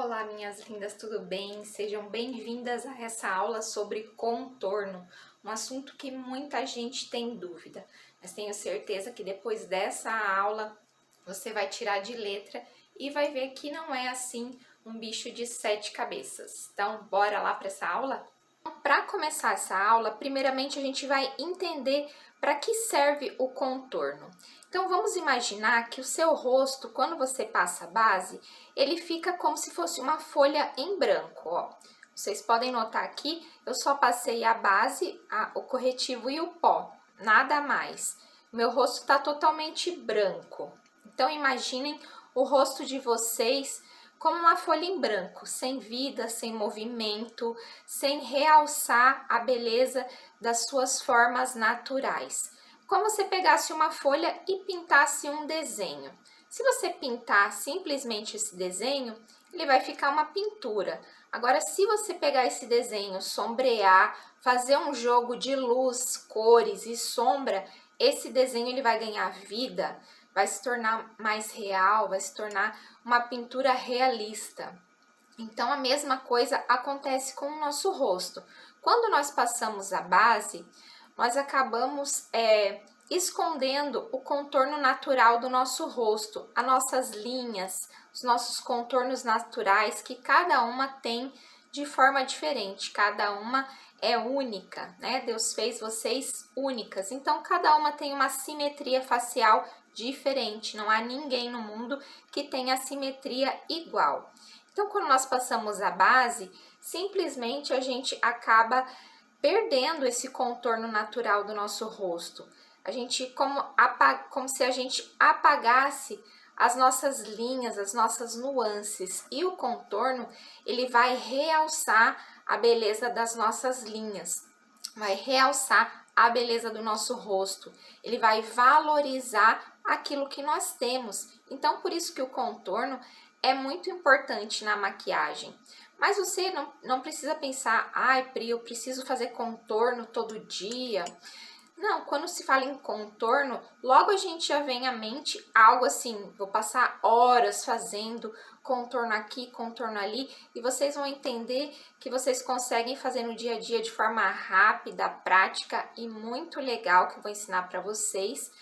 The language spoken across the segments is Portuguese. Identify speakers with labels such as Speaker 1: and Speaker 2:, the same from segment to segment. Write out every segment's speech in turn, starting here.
Speaker 1: Olá, minhas lindas, tudo bem? Sejam bem-vindas a essa aula sobre contorno, um assunto que muita gente tem dúvida, mas tenho certeza que depois dessa aula você vai tirar de letra e vai ver que não é assim um bicho de 7 cabeças. Então, bora lá para essa aula? Para começar essa aula, primeiramente a gente vai entender para que serve o contorno. Então vamos imaginar que o seu rosto, quando você passa a base, ele fica como se fosse uma folha em branco, ó. Vocês podem notar aqui, eu só passei a base, o corretivo e o pó, nada mais. Meu rosto está totalmente branco. Então imaginem o rosto de vocês como uma folha em branco, sem vida, sem movimento, sem realçar a beleza das suas formas naturais. Como se pegasse uma folha e pintasse um desenho. Se você pintar simplesmente esse desenho, ele vai ficar uma pintura. Agora, se você pegar esse desenho, sombrear, fazer um jogo de luz, cores e sombra, esse desenho ele vai ganhar vida, vai se tornar mais real, vai se tornar uma pintura realista. Então, a mesma coisa acontece com o nosso rosto. Quando nós passamos a base, nós acabamos escondendo o contorno natural do nosso rosto, as nossas linhas, os nossos contornos naturais, que cada uma tem de forma diferente, cada uma é única, né? Deus fez vocês únicas, então cada uma tem uma simetria facial diferente, não há ninguém no mundo que tenha simetria igual. Então, quando nós passamos a base, simplesmente a gente acaba perdendo esse contorno natural do nosso rosto. A gente, como se a gente apagasse as nossas linhas, as nossas nuances. E o contorno, ele vai realçar a beleza das nossas linhas, vai realçar a beleza do nosso rosto, ele vai valorizar aquilo que nós temos. Então, por isso que o contorno é muito importante na maquiagem. Mas você não precisa pensar, ai, Pri, eu preciso fazer contorno todo dia. Não, quando se fala em contorno, logo a gente já vem à mente algo assim, vou passar horas fazendo contorno aqui, contorno ali, e vocês vão entender que vocês conseguem fazer no dia a dia de forma rápida, prática e muito legal, que eu vou ensinar para vocês.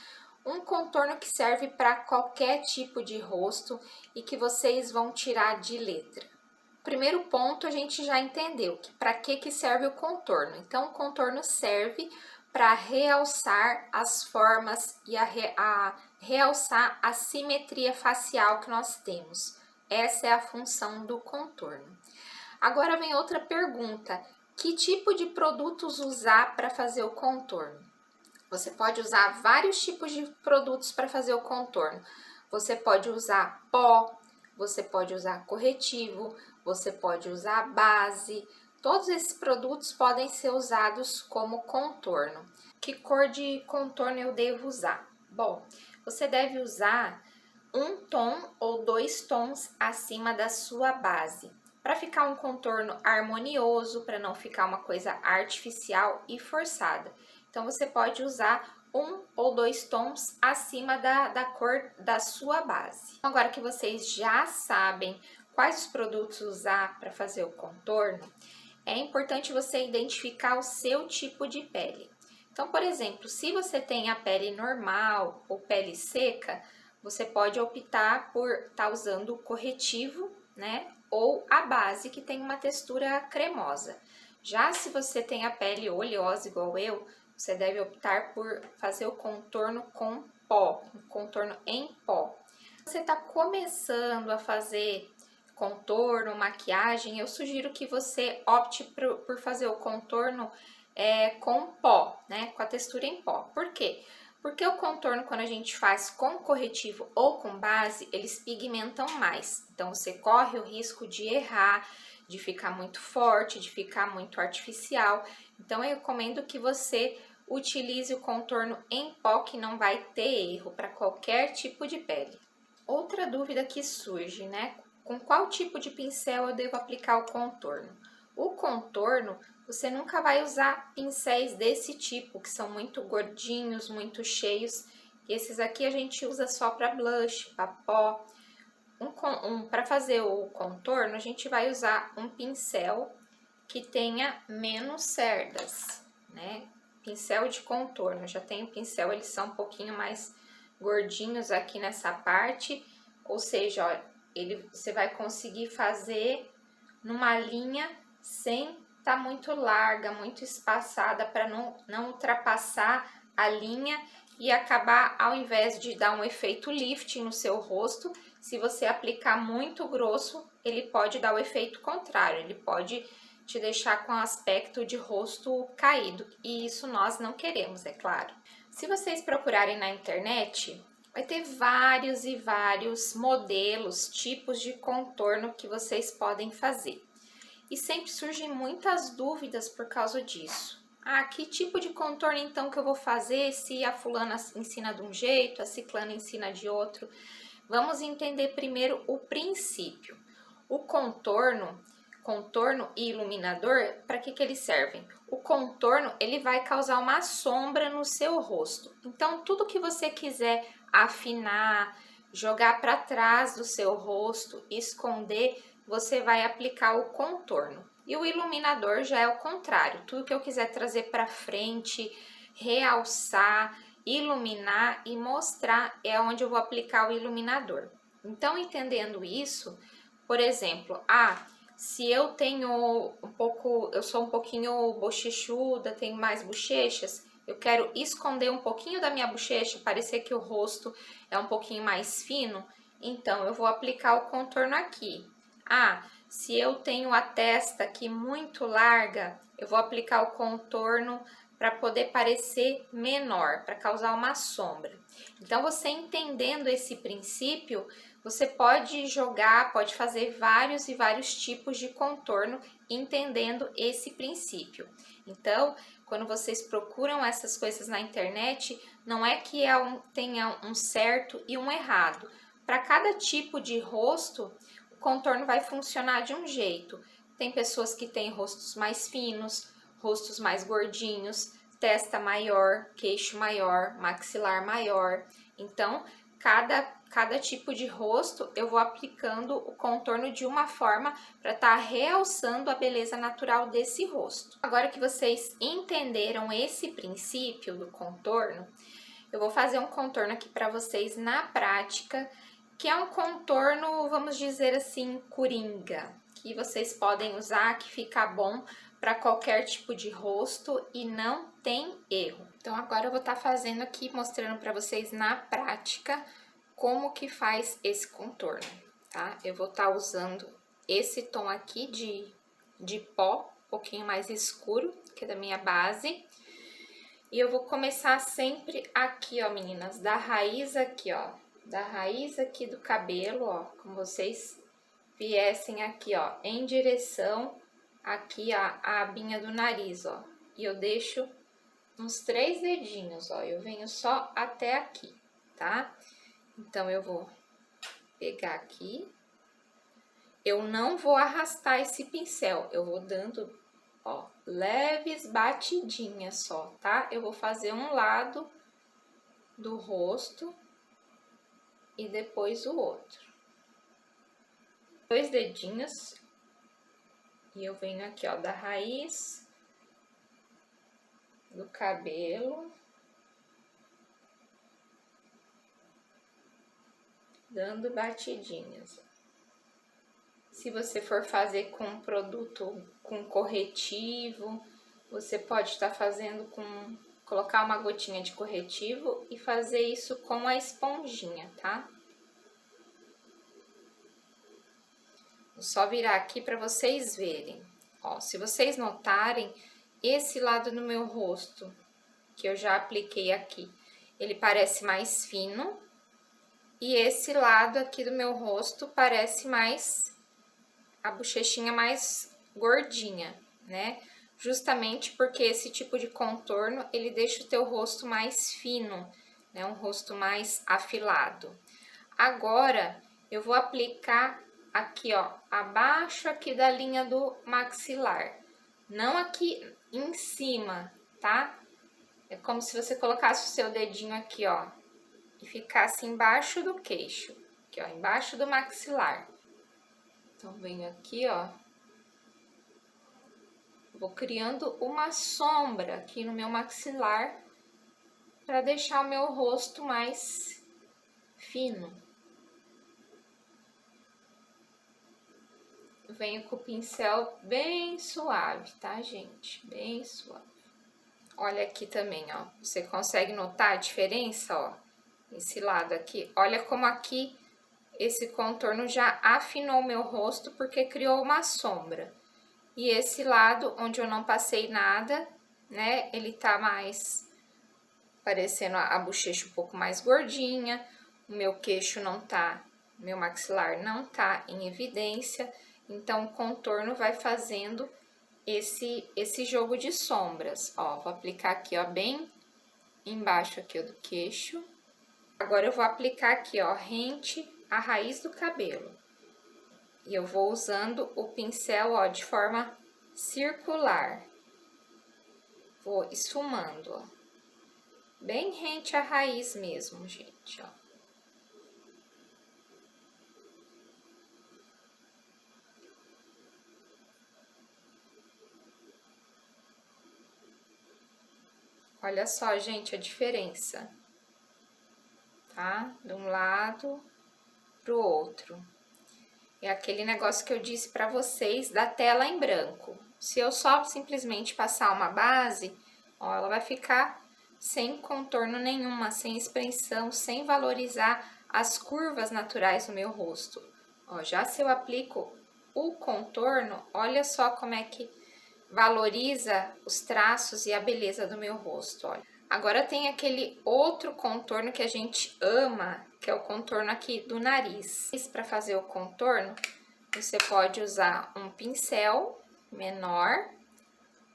Speaker 1: Um contorno que serve para qualquer tipo de rosto e que vocês vão tirar de letra. Primeiro ponto, a gente já entendeu que para que serve o contorno. Então, o contorno serve para realçar as formas e realçar a simetria facial que nós temos. Essa é a função do contorno. Agora vem outra pergunta: que tipo de produtos usar para fazer o contorno? Você pode usar vários tipos de produtos para fazer o contorno. Você pode usar pó, você pode usar corretivo, você pode usar base. Todos esses produtos podem ser usados como contorno. Que cor de contorno eu devo usar? Bom, você deve usar um tom ou 2 tons acima da sua base, para ficar um contorno harmonioso, para não ficar uma coisa artificial e forçada. Então, você pode usar 1 ou 2 tons acima da cor da sua base. Agora que vocês já sabem quais os produtos usar para fazer o contorno, é importante você identificar o seu tipo de pele. Então, por exemplo, se você tem a pele normal ou pele seca, você pode optar por estar usando o corretivo, né? Ou a base, que tem uma textura cremosa. Já se você tem a pele oleosa igual eu, você deve optar por fazer o contorno com pó, um contorno em pó. Se você está começando a fazer contorno, maquiagem, eu sugiro que você opte por fazer o contorno com pó, né? Com a textura em pó. Por quê? Porque o contorno, quando a gente faz com corretivo ou com base, eles pigmentam mais. Então, você corre o risco de errar, de ficar muito forte, de ficar muito artificial. Então, eu recomendo que você utilize o contorno em pó, que não vai ter erro para qualquer tipo de pele. Outra dúvida que surge, né? Com qual tipo de pincel eu devo aplicar o contorno? O contorno, você nunca vai usar pincéis desse tipo, que são muito gordinhos, muito cheios. Esses aqui a gente usa só para blush, para pó. Para fazer o contorno, a gente vai usar um pincel que tenha menos cerdas, né? Pincel de contorno, já tem o pincel, eles são um pouquinho mais gordinhos aqui nessa parte, ou seja, ó, você vai conseguir fazer numa linha sem tá muito larga, muito espaçada, para não ultrapassar a linha e acabar, ao invés de dar um efeito lifting no seu rosto, se você aplicar muito grosso, ele pode dar o efeito contrário, ele pode te deixar com aspecto de rosto caído, e isso nós não queremos, é claro. Se vocês procurarem na internet, vai ter vários e vários modelos, tipos de contorno que vocês podem fazer. E sempre surgem muitas dúvidas por causa disso. Ah, que tipo de contorno então que eu vou fazer se a fulana ensina de um jeito, a ciclana ensina de outro? Vamos entender primeiro o princípio. O contorno e iluminador, para que eles servem? O contorno, ele vai causar uma sombra no seu rosto. Então, tudo que você quiser afinar, jogar para trás do seu rosto, esconder, você vai aplicar o contorno. E o iluminador já é o contrário. Tudo que eu quiser trazer para frente, realçar, iluminar e mostrar é onde eu vou aplicar o iluminador. Então, entendendo isso, por exemplo, se eu tenho eu sou um pouquinho bochechuda, tenho mais bochechas, eu quero esconder um pouquinho da minha bochecha, parecer que o rosto é um pouquinho mais fino, então eu vou aplicar o contorno aqui. Se eu tenho a testa aqui muito larga, eu vou aplicar o contorno para poder parecer menor, para causar uma sombra. Então, você entendendo esse princípio, você pode jogar, pode fazer vários e vários tipos de contorno, entendendo esse princípio. Então, quando vocês procuram essas coisas na internet, não é que tenha um certo e um errado. Para cada tipo de rosto, o contorno vai funcionar de um jeito. Tem pessoas que têm rostos mais finos, rostos mais gordinhos, testa maior, queixo maior, maxilar maior. Então, cada tipo de rosto eu vou aplicando o contorno de uma forma para estar realçando a beleza natural desse rosto. Agora que vocês entenderam esse princípio do contorno, eu vou fazer um contorno aqui para vocês na prática, que é um contorno, vamos dizer assim, coringa, que vocês podem usar, que fica bom para qualquer tipo de rosto e não tem erro. Então, agora eu vou estar fazendo aqui, mostrando para vocês na prática como que faz esse contorno, tá? Eu vou estar usando esse tom aqui de pó, um pouquinho mais escuro que é da minha base. E eu vou começar sempre aqui, ó, meninas, da raiz aqui, ó. Da raiz aqui do cabelo, ó, como vocês viessem aqui, ó, em direção aqui a abinha do nariz, ó. E eu deixo uns 3 dedinhos, ó, eu venho só até aqui, tá? Então, eu vou pegar aqui. Eu não vou arrastar esse pincel, eu vou dando, ó, leves batidinhas só, tá? Eu vou fazer um lado do rosto e depois o outro. 2 dedinhos. E eu venho aqui, ó, da raiz do cabelo, dando batidinhas. Se você for fazer com um produto com corretivo, você pode estar fazendo colocar uma gotinha de corretivo e fazer isso com a esponjinha, tá? Vou só virar aqui para vocês verem. Ó, se vocês notarem, esse lado do meu rosto, que eu já apliquei aqui, ele parece mais fino. E esse lado aqui do meu rosto parece mais, a bochechinha mais gordinha, né? Justamente porque esse tipo de contorno, ele deixa o teu rosto mais fino, né? Um rosto mais afilado. Agora, eu vou aplicar aqui, ó, abaixo aqui da linha do maxilar. Não aqui em cima, tá? É como se você colocasse o seu dedinho aqui, ó, e ficasse embaixo do queixo, aqui, ó, embaixo do maxilar. Então, venho aqui, ó, vou criando uma sombra aqui no meu maxilar para deixar o meu rosto mais fino. Venho com o pincel bem suave, tá, gente? Bem suave. Olha aqui também, ó. Você consegue notar a diferença, ó? Esse lado aqui. Olha como aqui esse contorno já afinou meu rosto porque criou uma sombra. E esse lado, onde eu não passei nada, né? Ele tá mais parecendo a bochecha um pouco mais gordinha. O meu queixo não tá, meu maxilar não tá em evidência. Então, o contorno vai fazendo esse jogo de sombras. Ó, vou aplicar aqui, ó, bem embaixo aqui, ó, do queixo. Agora, eu vou aplicar aqui, ó, rente à raiz do cabelo. E eu vou usando o pincel, ó, de forma circular. Vou esfumando, ó. Bem rente à raiz mesmo, gente, ó. Olha só, gente, a diferença, tá? De um lado pro outro. É aquele negócio que eu disse pra vocês da tela em branco. Se eu só simplesmente passar uma base, ó, ela vai ficar sem contorno nenhuma, sem expressão, sem valorizar as curvas naturais do meu rosto. Ó, já se eu aplico o contorno, olha só como é que valoriza os traços e a beleza do meu rosto, olha. Agora tem aquele outro contorno que a gente ama, que é o contorno aqui do nariz. Para fazer o contorno, você pode usar um pincel menor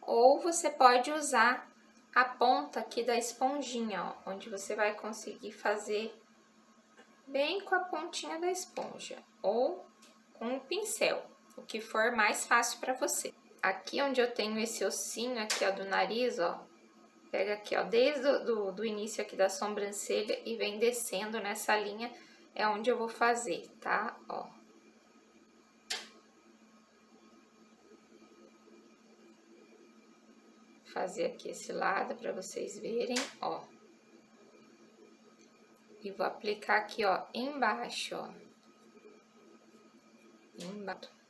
Speaker 1: ou você pode usar a ponta aqui da esponjinha, ó, onde você vai conseguir fazer bem com a pontinha da esponja ou com o pincel, o que for mais fácil para você. Aqui onde eu tenho esse ossinho aqui, ó, do nariz, ó, pega aqui, ó, desde do início aqui da sobrancelha e vem descendo nessa linha, é onde eu vou fazer, tá? Ó. Fazer aqui esse lado para vocês verem, ó. E vou aplicar aqui, ó, embaixo, ó. Embaixo.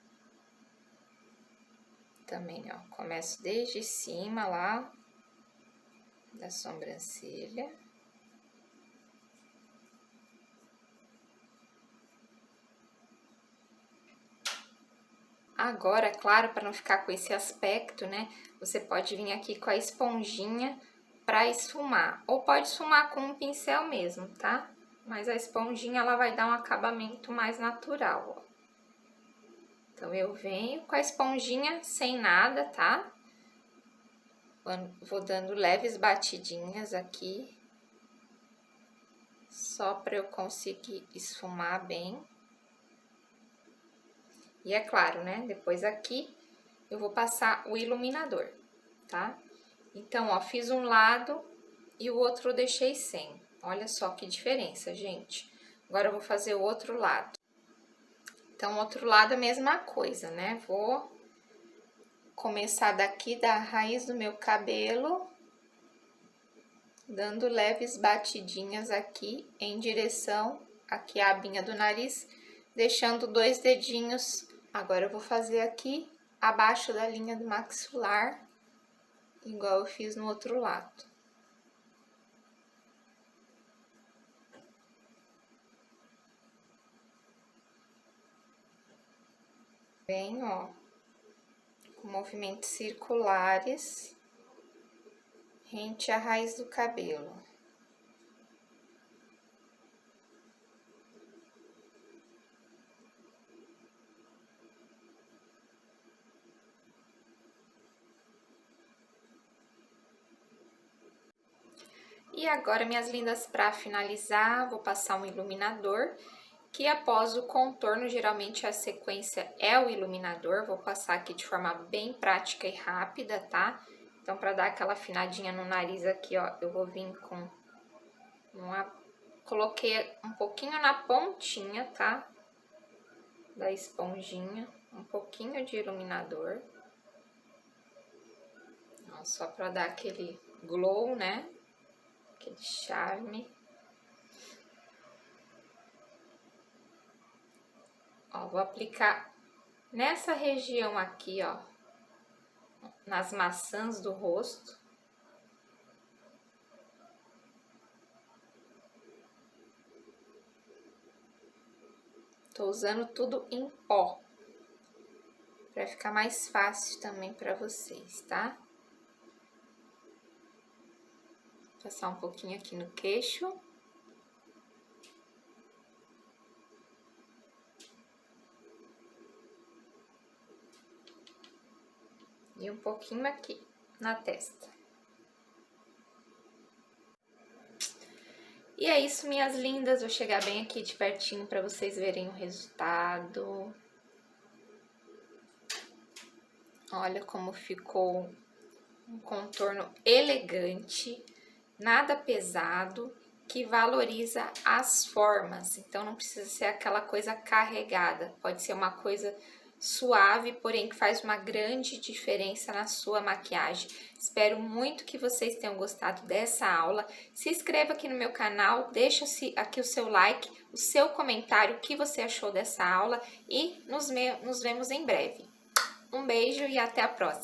Speaker 1: Também, ó, começo desde cima lá da sobrancelha. Agora, claro, para não ficar com esse aspecto, né, você pode vir aqui com a esponjinha para esfumar. Ou pode esfumar com um pincel mesmo, tá? Mas a esponjinha, ela vai dar um acabamento mais natural, ó. Então, eu venho com a esponjinha sem nada, tá? Vou dando leves batidinhas aqui. Só para eu conseguir esfumar bem. E é claro, né? Depois aqui eu vou passar o iluminador, tá? Então, ó, fiz um lado e o outro eu deixei sem. Olha só que diferença, gente. Agora eu vou fazer o outro lado. Então, o outro lado é a mesma coisa, né? Vou começar daqui da raiz do meu cabelo, dando leves batidinhas aqui em direção aqui à abinha do nariz, deixando 2 dedinhos. Agora eu vou fazer aqui abaixo da linha do maxilar, igual eu fiz no outro lado. Bem, ó, com movimentos circulares, rente à raiz do cabelo. E agora, minhas lindas, para finalizar, vou passar um iluminador, que após o contorno, geralmente a sequência é o iluminador. Vou passar aqui de forma bem prática e rápida, tá? Então, para dar aquela afinadinha no nariz aqui, ó, eu vou vir com Coloquei um pouquinho na pontinha, tá? Da esponjinha, um pouquinho de iluminador. Ó, só pra dar aquele glow, né? Aquele charme. Ó, vou aplicar nessa região aqui, ó, nas maçãs do rosto. Tô usando tudo em pó, para ficar mais fácil também para vocês, tá? Passar um pouquinho aqui no queixo. E um pouquinho aqui na testa. E é isso, minhas lindas. Vou chegar bem aqui de pertinho para vocês verem o resultado. Olha como ficou um contorno elegante, nada pesado, que valoriza as formas. Então, não precisa ser aquela coisa carregada. Pode ser uma coisa suave, porém que faz uma grande diferença na sua maquiagem. Espero muito que vocês tenham gostado dessa aula. Se inscreva aqui no meu canal, deixa aqui o seu like, o seu comentário, o que você achou dessa aula e nos vemos em breve. Um beijo e até a próxima!